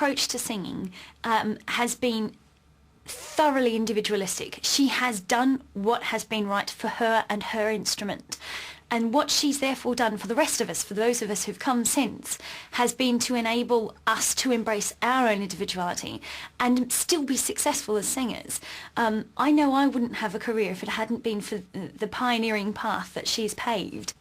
approach to singing has been thoroughly individualistic. She has done what has been right for her and her instrument. And what she's therefore done for the rest of us, for those of us who've come since, has been to enable us to embrace our own individuality and still be successful as singers. I know I wouldn't have a career if it hadn't been for the pioneering path that she's paved.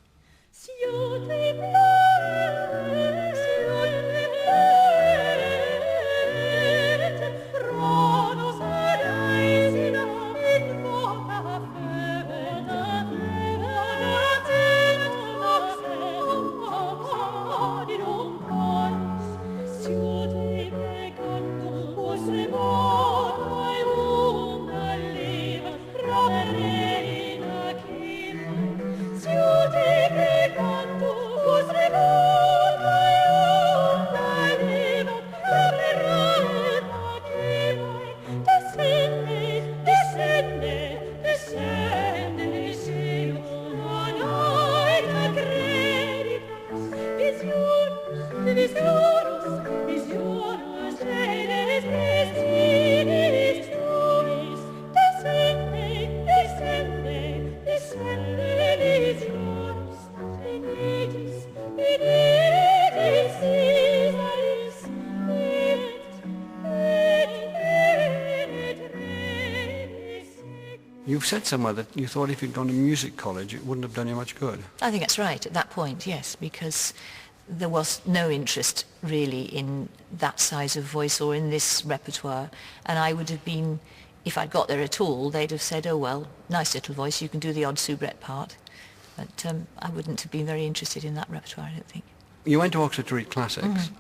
You've said somewhere that you thought if you'd gone to music college it wouldn't have done you much good. I think that's right at that point, yes, because there was no interest really in that size of voice or in this repertoire, and I would have been, if I'd got there at all, they'd have said, oh well, nice little voice, you can do the odd soubrette part, but I wouldn't have been very interested in that repertoire, I don't think. You went to Oxford to read classics. Mm-hmm.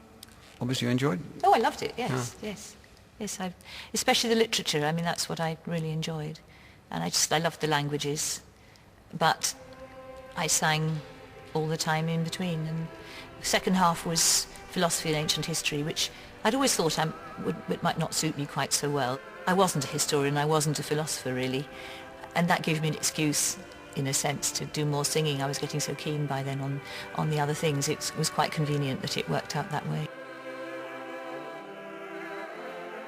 Obviously you enjoyed it. Oh, I loved it, yes, yes, especially the literature. I mean, that's what I really enjoyed. And I loved the languages, but I sang all the time in between. And the second half was philosophy and ancient history, which I'd always thought it might not suit me quite so well. I wasn't a historian, I wasn't a philosopher really, and that gave me an excuse, in a sense, to do more singing. I was getting so keen by then on the other things. It was quite convenient that it worked out that way.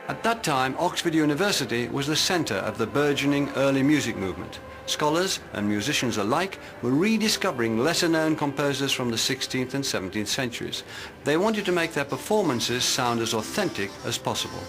At that time, Oxford University was the centre of the burgeoning early music movement. Scholars and musicians alike were rediscovering lesser-known composers from the 16th and 17th centuries. They wanted to make their performances sound as authentic as possible.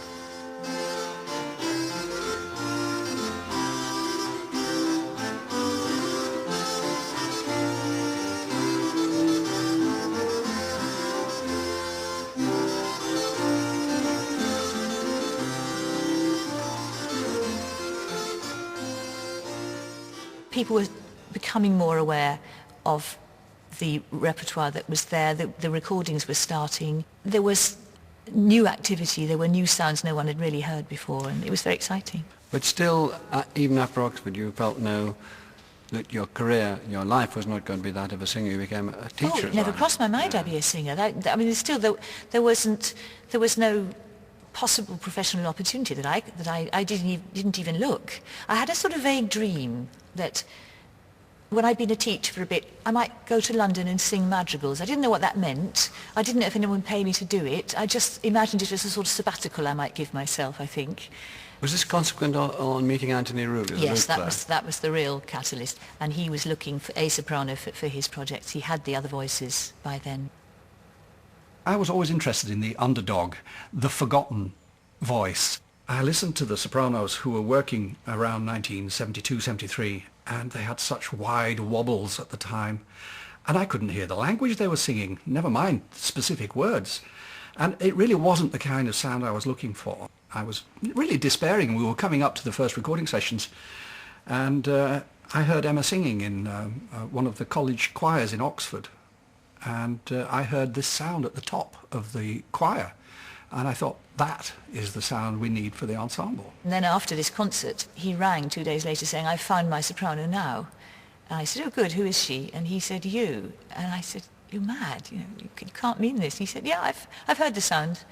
People were becoming more aware of the repertoire that was there, the recordings were starting. There was new activity, there were new sounds no one had really heard before, and it was very exciting. But still, even after Oxford, you felt that your career, your life was not going to be that of a singer. You became a teacher. Oh, it never crossed my mind I'd be a singer. I mean, there was no possible professional opportunity that I didn't even look. I had a sort of vague dream that when I'd been a teacher for a bit, I might go to London and sing madrigals. I didn't know what that meant. I didn't know if anyone would pay me to do it. I just imagined it as a sort of sabbatical I might give myself, I think. Was this consequent on meeting Anthony Rooley? Yes, that was the real catalyst. And he was looking for a soprano for his projects. He had the other voices by then. I was always interested in the underdog, the forgotten voice. I listened to the sopranos who were working around 1972, 73, and they had such wide wobbles at the time. And I couldn't hear the language they were singing, never mind specific words. And it really wasn't the kind of sound I was looking for. I was really despairing. We were coming up to the first recording sessions, and I heard Emma singing in one of the college choirs in Oxford. And I heard this sound at the top of the choir. And I thought, that is the sound we need for the ensemble. And then after this concert, he rang 2 days later saying, I've found my soprano now. And I said, oh good, who is she? And he said, you. And I said, you're mad, you can't mean this. He said, yeah, I've heard the sound.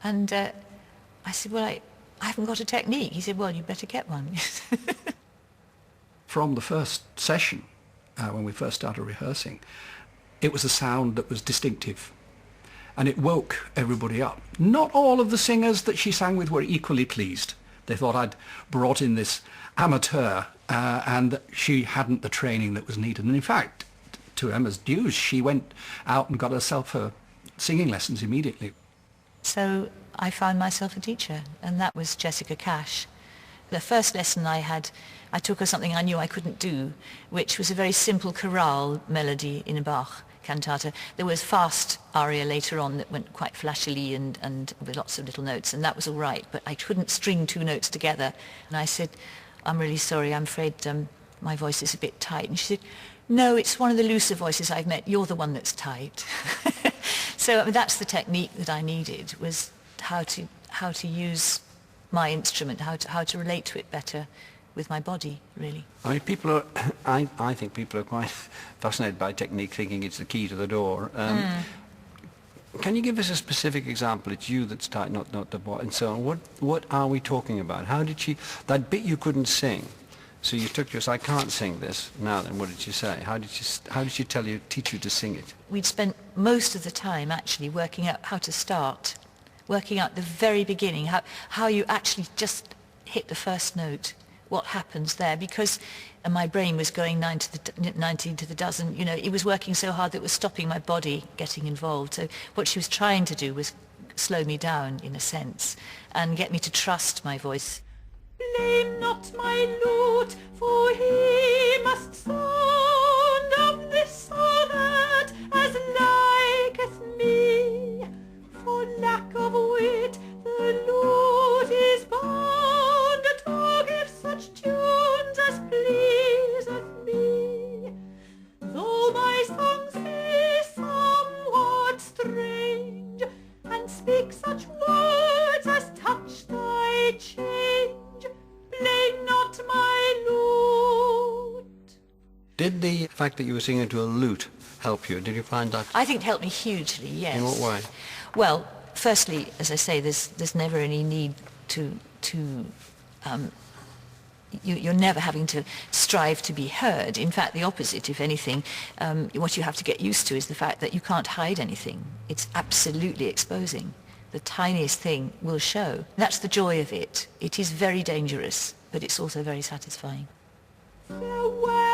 And I said, well, I haven't got a technique. He said, well, you better get one. From the first session, when we first started rehearsing, it was a sound that was distinctive. and it woke everybody up. Not all of the singers that she sang with were equally pleased. They thought I'd brought in this amateur and that she hadn't the training that was needed. And in fact, to Emma's dues, she went out and got herself her singing lessons immediately. So I found myself a teacher, and that was Jessica Cash. The first lesson I had, I took her something I knew I couldn't do, which was a very simple chorale melody in a Bach cantata. There was fast aria later on that went quite flashily and with lots of little notes, and that was all right, but I couldn't string two notes together. And I said, I'm really sorry, I'm afraid my voice is a bit tight. And she said, no, it's one of the looser voices I've met. You're the one that's tight. So I mean, that's the technique that I needed, was how to use my instrument, how to relate to it better with my body, really. I mean, people are, I think people are quite fascinated by technique, thinking it's the key to the door. Can you give us a specific example? It's you that's tight, not the boy, and so on. What are we talking about? How did she, that bit you couldn't sing, so you took yours, I can't sing this. Now then, what did she say? How did she teach you to sing it? We'd spent most of the time actually working out how to start, working out the very beginning, how you actually just hit the first note, what happens there, because my brain was going 19 to the dozen, you know, it was working so hard that it was stopping my body getting involved. So what she was trying to do was slow me down, in a sense, and get me to trust my voice. Blame not my lute, for he must sound of this or that, as liketh me. For lack of wit, the lute is bound to give such tunes as pleaseth me. Though my songs be somewhat strange, and speak such words as touch thy change, blame not my lute. Did the fact that you were singing to a lute help you? Did you find that? I think it helped me hugely, yes. In what way? Well, firstly, as I say, there's never any need you're never having to strive to be heard. In fact, the opposite, if anything. What you have to get used to is the fact that you can't hide anything. It's absolutely exposing. The tiniest thing will show. That's the joy of it. It is very dangerous, but it's also very satisfying. Farewell.